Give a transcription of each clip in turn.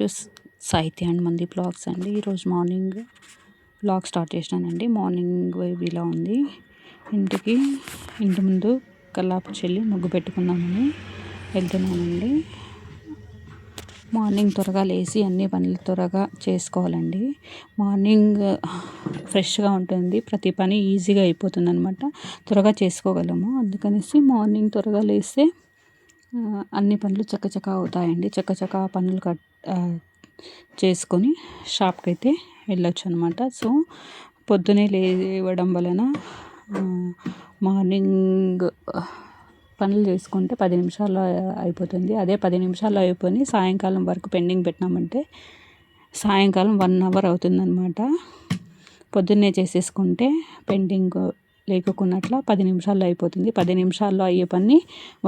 To సాహిత్య and మంది blogs అండి. ఈరోజు మార్నింగ్ బ్లాగ్ స్టార్ట్ చేసినానండి. మార్నింగ్ వైబ్ ఇలా ఉంది. ఇంటి ముందు కల్లాపు చెల్లి ముగ్గు పెట్టుకుందామని వెళ్తున్నానండి. మార్నింగ్ త్వరగా లేచి అన్ని పనులు త్వరగా చేసుకోవాలండి. మార్నింగ్ ఫ్రెష్గా ఉంటుంది, ప్రతి పని ఈజీగా అయిపోతుంది అనమాట, త్వరగా చేసుకోగలము. అందుకనేసి మార్నింగ్ త్వరగా లేస్తే అన్ని పనులు చకచకా అవుతాయండి. చకచకా పనులు చేసుకొని షాప్కి అయితే వెళ్ళొచ్చు అనమాట. సో పొద్దునే లేవడం వలన మార్నింగ్ పనులు చేసుకుంటే 10 నిమిషాల్లో అయిపోతుంది. అదే 10 నిమిషాల్లో అయిపోయి సాయంకాలం వరకు పెండింగ్ పెట్టినామంటే సాయంకాలం 1 అవర్ అవుతుందన్నమాట. పొద్దున్నే చేసేసుకుంటే పెండింగ్ లేకున్నట్ల 10 నిమిషాల్లో అయిపోతుంది. 10 నిమిషాల్లో అయ్యే పని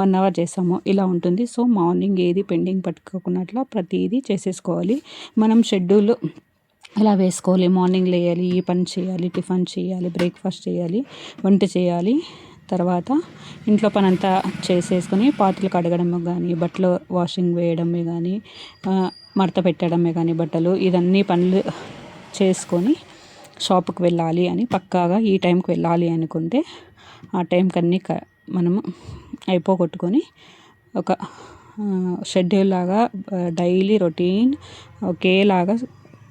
1 అవర్ చేస్తాము, ఇలా ఉంటుంది. సో మార్నింగ్ ఏది పెండింగ్ పట్టుకోకున్నట్ల ప్రతిదీ చేసేసుకోవాలి. మనం షెడ్యూల్ ఇలా వేసుకోవాలి. మార్నింగ్ లేయాలి, ఈ పని చేయాలి, టిఫిన్ చేయాలి, బ్రేక్ఫాస్ట్ చేయాలి, వంట చేయాలి, తర్వాత ఇంట్లో పని అంతా చేసేసుకొని పాత్రలు కడగడమే కానీ, బట్టలు వాషింగ్ వేయడమే కానీ, మడత పెట్టడమే కానీ, బట్టలు ఇదన్నీ పనులు చేసుకొని షాప్కి వెళ్ళాలి అని పక్కాగా ఈ టైంకి వెళ్ళాలి అనుకుంటే ఆ టైంకి అన్నీ మనము అయిపోగొట్టుకొని ఒక షెడ్యూల్ లాగా డైలీ రొటీన్ ఒకేలాగా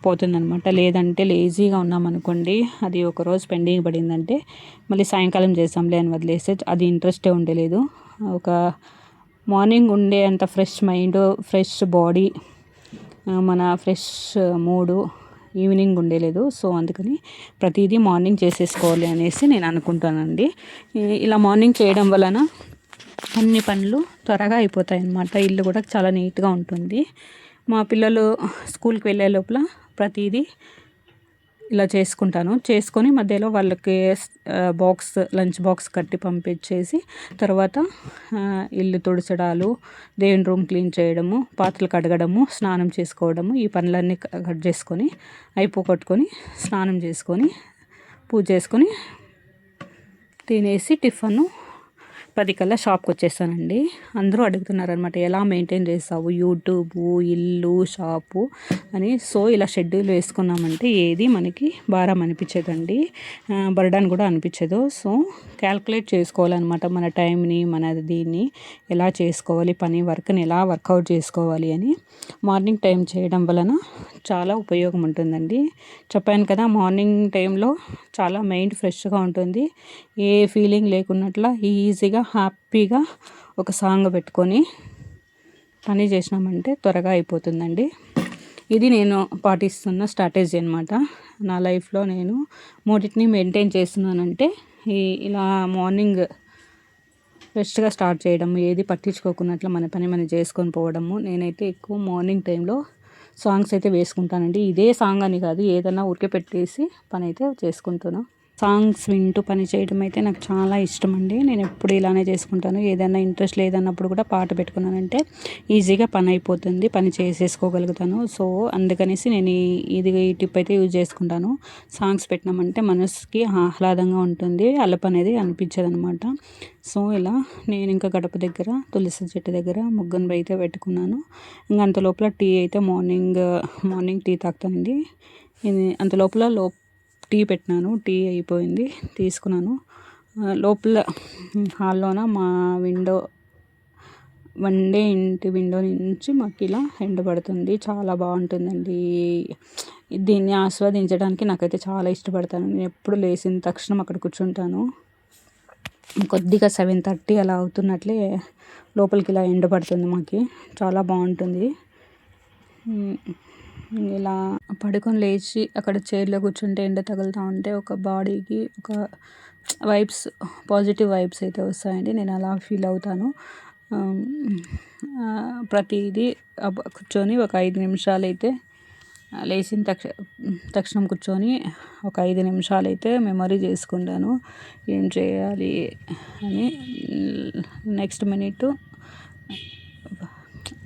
పోతుందనమాట. లేదంటే లేజీగా ఉన్నామనుకోండి, అది ఒకరోజు పెండింగ్ పడిందంటే మళ్ళీ సాయంకాలం చేస్తాంలే అని వదిలేస్తే అది ఇంట్రెస్టే ఉండలేదు. ఒక మార్నింగ్ ఉండే అంత ఫ్రెష్ మైండ్, ఫ్రెష్ బాడీ, మన ఫ్రెష్ మూడు ఈవినింగ్ ఉండలేదు. సో అందుకని ప్రతిదీ మార్నింగ్ చేసేసుకోవాలి అనేసి నేను అనుకుంటానండి. ఇలా మార్నింగ్ చేయడం వలన అన్ని పనులు త్వరగా అయిపోతాయి అన్నమాట. ఇల్లు కూడా చాలా నీట్గా ఉంటుంది. మా పిల్లలు స్కూల్కి వెళ్ళే లోపల ప్రతిదీ ఇలా చేసుకొని మధ్యలో వాళ్ళకి లంచ్ బాక్స్ కట్టి పంపించేసి తర్వాత ఇల్లు తుడచడాలు, దేవుని రూమ్ క్లీన్ చేయడము, పాత్రలు కడగడము, స్నానం చేసుకోవడము, ఈ పనులన్నీ కట్ చేసుకొని అయిపోగొట్టుకొని స్నానం చేసుకొని పూజ చేసుకొని తినేసి టిఫిన్ 10 కల్లా షాప్కి వచ్చేస్తానండి. అందరూ అడుగుతున్నారనమాట, ఎలా మెయింటైన్ చేస్తావు యూట్యూబ్, ఇల్లు, షాపు అని. సో ఇలా షెడ్యూల్ వేసుకున్నామంటే ఏది మనకి భారం అనిపించదండి, బర్డన్ కూడా అనిపించదు. సో క్యాల్కులేట్ చేసుకోవాలన్నమాట మన టైంని, మన దీన్ని ఎలా చేసుకోవాలి, వర్క్ని ఎలా వర్కౌట్ చేసుకోవాలి అని మార్నింగ్ టైం చేయడం వలన చాలా ఉపయోగం ఉంటుందండి. చెప్పాను కదా, మార్నింగ్ టైంలో చాలా మైండ్ ఫ్రెష్గా ఉంటుంది. ఏ ఫీలింగ్ లేకున్నట్ల ఈజీగా హ్యాపీగా ఒక సాంగ్ పెట్టుకొని పని చేసినామంటే త్వరగా అయిపోతుందండి. ఇది నేను పాటిస్తున్న స్ట్రాటజీ అనమాట. నా లైఫ్లో నేను మూడింటిని మెయింటైన్ చేస్తున్నానంటే ఇలా మార్నింగ్ ఫ్రెష్గా స్టార్ట్ చేయడం, ఏది పట్టించుకోకున్నట్లు మన పని మనం చేసుకొని పోవడము. నేనైతే ఎక్కువ మార్నింగ్ టైంలో సాంగ్స్ అయితే వేసుకుంటానండి. ఇదే సాంగ్ అని కాదు, ఏదైనా ఊరికే పెట్టేసి పని అయితే చేసుకుంటాను. సాంగ్స్ వింటూ పని చేయడం అయితే నాకు చాలా ఇష్టం అండి. నేను ఎప్పుడు ఇలానే చేసుకుంటాను. ఏదైనా ఇంట్రెస్ట్ లేదన్నప్పుడు కూడా పాట పెట్టుకున్నానంటే ఈజీగా పని అయిపోతుంది, పని చేసేసుకోగలుగుతాను. సో అందుకనేసి నేను ఈ టిప్ అయితే యూజ్ చేసుకుంటాను. సాంగ్స్ పెట్టినామంటే మనసుకి ఆహ్లాదంగా ఉంటుంది, అలపు అనేది అనిపించదు అనమాట. సో ఇలా నేను ఇంకా గడప దగ్గర తులసి చెట్టు దగ్గర ముగ్గును అయితే పెట్టుకున్నాను. ఇంకా అంత లోపల టీ అయితే మార్నింగ్ టీ తాగుతానండి. అంత లోపల టీ పెట్టినాను, టీ అయిపోయింది, తీసుకున్నాను. లోపల హాల్లోన మా ఇంటి విండో నుంచి మాకు ఇలా ఎండ పడుతుంది, చాలా బాగుంటుందండి. దీన్ని ఆస్వాదించడానికి నాకైతే చాలా ఇష్టపడతాను. నేను ఎప్పుడు లేచిన తక్షణం అక్కడ కూర్చుంటాను. కొద్దిగా 7:30 అలా అవుతున్నట్లే లోపలికి ఇలా ఎండ పడుతుంది, మాకు చాలా బాగుంటుంది. ఇలా పడుకొని లేచి అక్కడ చైర్లో కూర్చుంటే ఎండ తగులుతూ ఉంటే ఒక బాడీకి ఒక పాజిటివ్ వైబ్స్ అయితే వస్తాయండి. నేను అలా ఫీల్ అవుతాను. ప్రతిదీ కూర్చొని ఒక 5 నిమిషాలు అయితే లేచిన తక్షణం కూర్చొని ఒక 5 నిమిషాలు అయితే మెమరీ చేసుకుంటాను ఏం చేయాలి అని. నెక్స్ట్ మినిట్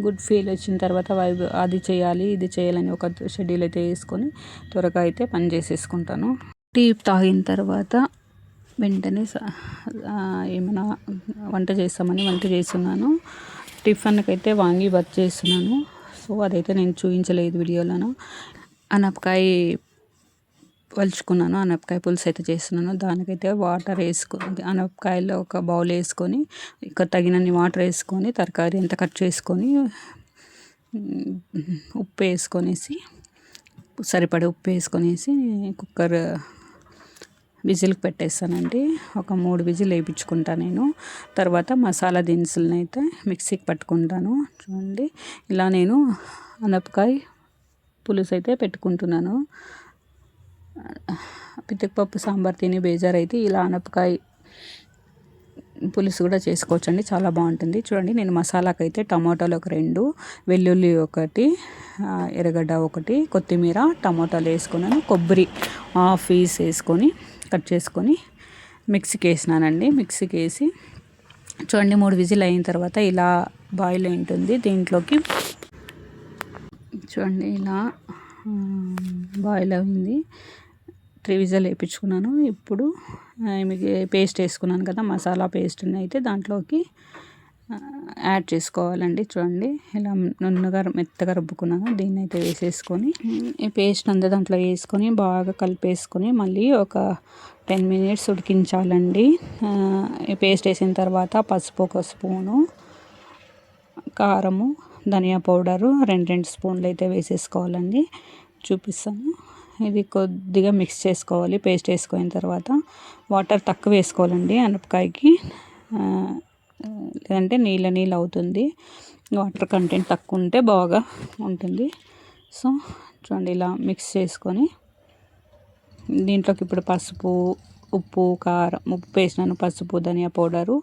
గుడ్ ఫీల్ వచ్చిన తర్వాత అది చేయాలి, ఇది చేయాలని ఒక షెడ్యూల్ అయితే వేసుకొని త్వరగా అయితే పని చేసేసుకుంటాను. టీ తాగిన తర్వాత వెంటనే ఏమైనా వంట చేస్తామని వంట చేస్తున్నాను. టిఫిన్కి అయితే వాంగి బాత్ చేస్తున్నాను. సో సో అదైతే నేను చూపించలేదు వీడియోలోను. అనపకాయ వలుచుకున్నాను, అనపకాయ పులుసు అయితే చేస్తున్నాను. దానికైతే వాటర్ వేసుకొని అనపకాయలో ఒక బౌల్ వేసుకొని ఇక తగినన్ని వాటర్ వేసుకొని తరకారీ అంతా కట్ చేసుకొని ఉప్పు వేసుకొనేసి సరిపడే ఉప్పు వేసుకొనేసి కుక్కర్ విజిల్కి పెట్టేస్తానండి. ఒక 3 విజిల్ వేయించుకుంటా నేను. తర్వాత మసాలా దినుసులను అయితే మిక్సీకి పట్టుకుంటాను. చూడండి ఇలా నేను అనపకాయ పులుసు అయితే పెట్టుకుంటున్నాను. పితకపప్పు సాంబార్ తిని బేజారైతే ఇలా అనపకాయ పులుసు కూడా చేసుకోవచ్చండి, చాలా బాగుంటుంది. చూడండి నేను మసాలాకైతే టమాటాలు ఒక 2, వెల్లుల్లి 1, ఎర్రగడ్డ 1, కొత్తిమీర, టమాటాలు వేసుకున్నాను. కొబ్బరి హాఫ్ పీస్ వేసుకొని కట్ చేసుకొని మిక్సీకి వేసినానండి. మిక్సీకి వేసి చూడండి 3 విజిల్ అయిన తర్వాత ఇలా బాయిల్ ఉంటుంది. దీంట్లోకి చూడండి ఇలా బాయిల్ అయింది. 3 విజిల్ వేయించుకున్నాను. ఇప్పుడు పేస్ట్ వేసుకున్నాను కదా, మసాలా పేస్ట్ని అయితే దాంట్లోకి యాడ్ చేసుకోవాలండి. చూడండి ఇలా నున్నగా మెత్తగా రుబ్బుకున్నాను. దీన్ని అయితే వేసేసుకొని ఈ పేస్ట్ అంతా దాంట్లో వేసుకొని బాగా కలిపేసుకొని మళ్ళీ ఒక 10 మినిట్స్ ఉడికించాలండి. ఈ పేస్ట్ వేసిన తర్వాత పసుపు 1 స్పూను, కారము, ధనియా పౌడరు 2 స్పూన్లు అయితే వేసేసుకోవాలండి. చూపిస్తాను. ఇది కొద్దిగా మిక్స్ చేసుకోవాలి. పేస్ట్ వేసుకున్న తర్వాత వాటర్ తక్కువ వేసుకోవాలండి అనపకాయకి, లేదంటే నీళ్ళు అవుతుంది. వాటర్ కంటెంట్ తక్కువ ఉంటే బాగా ఉంటుంది. సో చూడండి ఇలా మిక్స్ చేసుకొని దీంట్లోకి ఇప్పుడు పసుపు, ఉప్పు, కారం, ఉప్పు వేసినాను, పసుపు, ధనియా పౌడరు,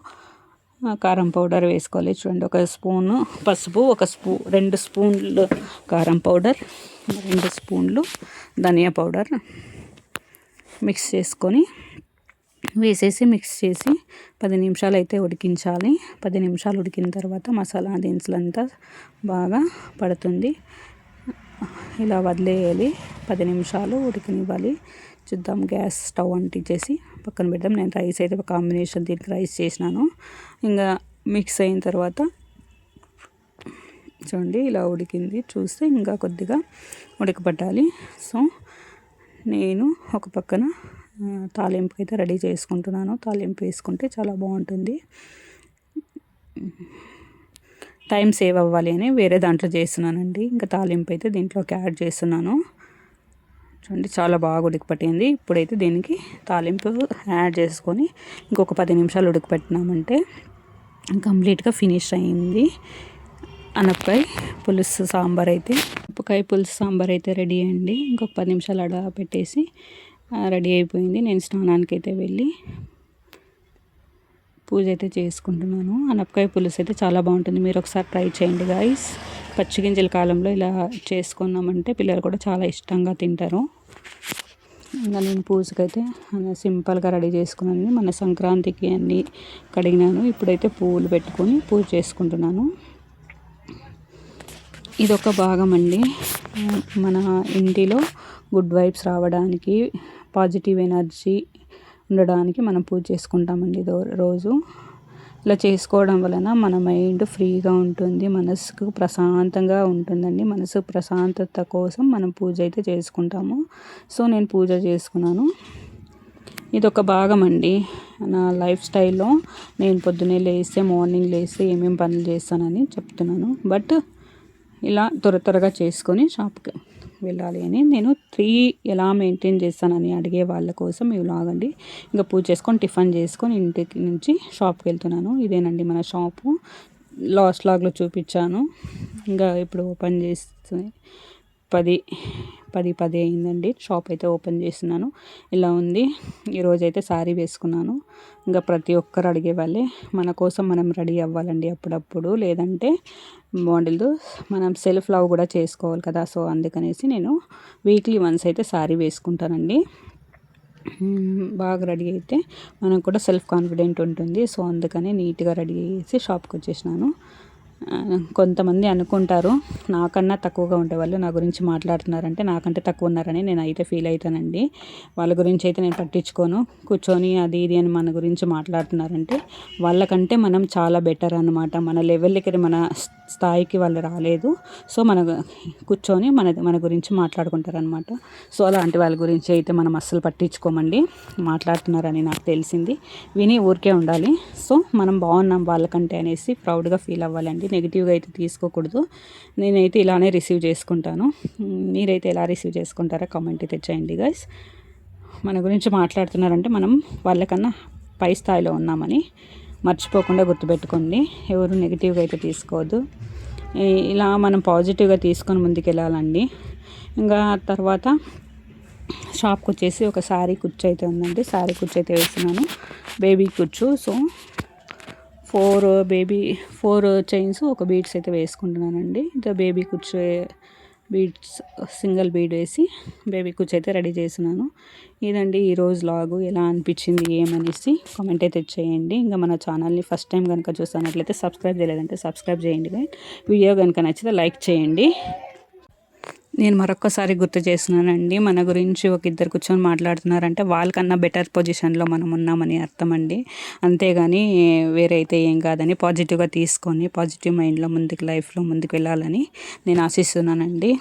కారం పౌడర్ వేసుకోవాలి. చూడండి 1 స్పూను పసుపు, 2 స్పూన్లు కారం పౌడర్, 2 స్పూన్లు ధనియా పౌడర్ మిక్స్ చేసుకొని వేసేసి మిక్స్ చేసి 10 నిమిషాలు అయితే ఉడికించాలి. 10 నిమిషాలు ఉడికిన తర్వాత మసాలా దినుసులంతా బాగా పడుతుంది. ఇలా వదిలేయాలి. 10 నిమిషాలు ఉడికనివ్వాలి. చూద్దాం. గ్యాస్ స్టవ్ అంటించేసి పక్కన పెడదాం. నేను రైస్ అయితే కాంబినేషన్ దీనికి రైస్ చేసినాను. ఇంకా మిక్స్ అయిన తర్వాత చూడండి ఇలా ఉడికింది. చూస్తే ఇంకా కొద్దిగా ఉడకబట్టాలి. సో నేను ఒక పక్కన తాలింపు అయితే రెడీ చేసుకుంటున్నాను. తాలింపు వేసుకుంటే చాలా బాగుంటుంది. టైం సేవ్ అవ్వాలి అని వేరే దాంట్లో చేస్తున్నానండి. ఇంకా తాలింపు అయితే దీంట్లోకి యాడ్ చేస్తున్నాను. చూడండి చాలా బాగా ఉడకపట్టింది. ఇప్పుడైతే దీనికి తాలింపు యాడ్ చేసుకొని ఇంకొక 10 నిమిషాలు ఉడకపెట్టినామంటే కంప్లీట్గా ఫినిష్ అయింది అనపకాయ పులుసు సాంబార్ అయితే. అనపకాయ పులుసు సాంబార్ అయితే రెడీ అండి. ఇంకొక 10 నిమిషాలు అడ పెట్టేసి రెడీ అయిపోయింది. నేను స్నానానికి అయితే వెళ్ళి పూజ అయితే చేసుకుంటున్నాను. అనపకాయ పులుసు అయితే చాలా బాగుంటుంది. మీరు ఒకసారి ట్రై చేయండి గాయ్స్. పచ్చిగింజల కాలంలో ఇలా చేసుకున్నామంటే పిల్లలు కూడా చాలా ఇష్టంగా తింటారు. ఇంకా నేను పూజకైతే సింపుల్గా రెడీ చేసుకున్నాను. మన సంక్రాంతికి అన్నీ కడిగినాను. ఇప్పుడైతే పువ్వులు పెట్టుకొని పూజ చేసుకుంటున్నాను. ఇదొక భాగం అండి. మన ఇంటిలో గుడ్ వైబ్స్ రావడానికి, పాజిటివ్ ఎనర్జీ ఉండడానికి మనం పూజ చేసుకుంటామండి రోజు. ఇలా చేసుకోవడం వలన మన మైండ్ ఫ్రీగా ఉంటుంది, మనసుకు ప్రశాంతంగా ఉంటుందండి. మనసు ప్రశాంతత కోసం మనం పూజ అయితే చేసుకుంటాము. సో నేను పూజ చేసుకున్నాను. ఇదొక భాగం అండి నా లైఫ్ స్టైల్లో. నేను పొద్దున్నే మార్నింగ్ లేస్తే ఏమేమి పనులు చేస్తానని చెప్తున్నాను. బట్ ఇలా త్వరగా చేసుకొని షాప్కి వెళ్ళాలి అని నేను 3 ఎలా మెయింటైన్ చేస్తానని అడిగే వాళ్ళ కోసం ఇవి లాగండి. ఇంకా పూజ చేసుకొని టిఫిన్ చేసుకొని ఇంటికి నుంచి షాప్కి వెళ్తున్నాను. ఇదేనండి మన షాపు. లాస్ట్ లాగ్లో చూపించాను. ఇంకా ఇప్పుడు ఓపెన్ చేస్తే 10 అయిందండి. షాప్ అయితే ఓపెన్ చేస్తున్నాను. ఇలా ఉంది. ఈరోజు అయితే శారీ వేసుకున్నాను. ఇంకా ప్రతి ఒక్కరు అడిగే వాళ్ళే, మన కోసం మనం రెడీ అవ్వాలండి అప్పుడప్పుడు. లేదంటే మోడల్ మనం సెల్ఫ్ లవ్ కూడా చేసుకోవాలి కదా. సో అందుకనేసి నేను వీక్లీ వన్స్ అయితే శారీ వేసుకుంటానండి. బాగా రెడీ అయితే మనకు కూడా సెల్ఫ్ కాన్ఫిడెంట్ ఉంటుంది. సో అందుకని నీట్గా రెడీ చేసి షాప్కి వచ్చేసినాను. కొంతమంది అనుకుంటారు నాకన్నా తక్కువగా ఉండేవాళ్ళు నా గురించి మాట్లాడుతున్నారంటే నాకంటే తక్కువ ఉన్నారని నేను అయితే ఫీల్ అవుతానండి. వాళ్ళ గురించి అయితే నేను పట్టించుకోను. కూర్చొని అది ఇది అని మన గురించి మాట్లాడుతున్నారంటే వాళ్ళకంటే మనం చాలా బెటర్ అన్నమాట. మన లెవెల్కి మన స్థాయికి వాళ్ళు రాలేదు. సో మన కూర్చొని మన గురించి మాట్లాడుకుంటారనమాట. సో అలాంటి వాళ్ళ గురించి అయితే మనం అస్సలు పట్టించుకోమండి. మాట్లాడుతున్నారని నాకు తెలిసింది, విని ఊరికే ఉండాలి. సో మనం బాగున్నాం వాళ్ళకంటే అనేసి ప్రౌడ్గా ఫీల్ అవ్వాలండి. నెగిటివ్గా అయితే తీసుకోకూడదు. నేనైతే ఇలానే రిసీవ్ చేసుకుంటాను. మీరైతే ఎలా రిసీవ్ చేసుకుంటారో కామెంట్ అయితే చేయండి గైస్. మన గురించి మాట్లాడుతున్నారంటే మనం వాళ్ళకన్నా పై స్థాయిలో ఉన్నామని మర్చిపోకుండా గుర్తుపెట్టుకోండి. ఎవరు నెగిటివ్గా అయితే తీసుకోవద్దు. ఇలా మనం పాజిటివ్గా తీసుకొని ముందుకెళ్ళాలండి. ఇంకా తర్వాత షాప్కి వచ్చేసి ఒక శారీ కుచ్చు అయితే ఉందండి. శారీ కుచ్చు అయితే వేస్తున్నాను, బేబీ కుచ్చు. సో 4 చైన్స్ ఒక బీడ్స్ అయితే వేసుకుంటున్నానండి. ఇంకా బేబీ కుచ్చు బీడ్స్ సింగిల్ బీడ్ వేసి బేబీ కుచ్చు అయితే రెడీ చేస్తున్నాను. ఇదండి ఈరోజు లాగు. ఎలా అనిపించింది ఏమనేసి కామెంట్ అయితే చేయండి. ఇంకా మన ఛానల్ని ఫస్ట్ టైం కనుక చూస్తున్నట్లయితే సబ్స్క్రైబ్ చేయలేదంటే సబ్స్క్రైబ్ చేయండి. వీడియో కనుక నచ్చితే లైక్ చేయండి. నేను మరొక్కసారి గుర్తు చేస్తున్నానండి, మన గురించి ఒక ఇద్దరు కూర్చొని మాట్లాడుతున్నారంటే వాళ్ళకన్నా బెటర్ పొజిషన్లో మనం ఉన్నామని అర్థం అండి. అంతేగాని వేరే అయితే ఏం కాదని పాజిటివ్గా తీసుకొని పాజిటివ్ మైండ్లో లైఫ్లో ముందుకు వెళ్ళాలని నేను ఆశిస్తున్నానండి.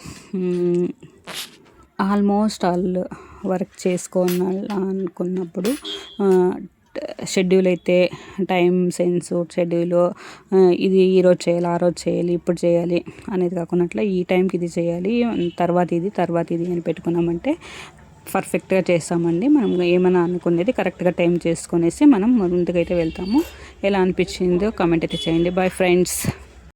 ఆల్మోస్ట్ ఆల్ వర్క్ అనుకున్నప్పుడు షెడ్యూల్ అయితే టైం సెన్స్ షెడ్యూల్ ఇది ఈరోజు చేయాలి, ఆ రోజు చేయాలి, ఇప్పుడు చేయాలి అనేది కాకుండా ఈ టైంకి ఇది చేయాలి, తర్వాత ఇది అని పెట్టుకున్నామంటే పర్ఫెక్ట్గా చేస్తామండి. మనం ఏమైనా అనుకునేది కరెక్ట్గా టైం చేసుకునేసి మనం ముందుకైతే వెళ్తాము. ఎలా అనిపించిందో కామెంట్ అయితే చేయండి. Bye friends.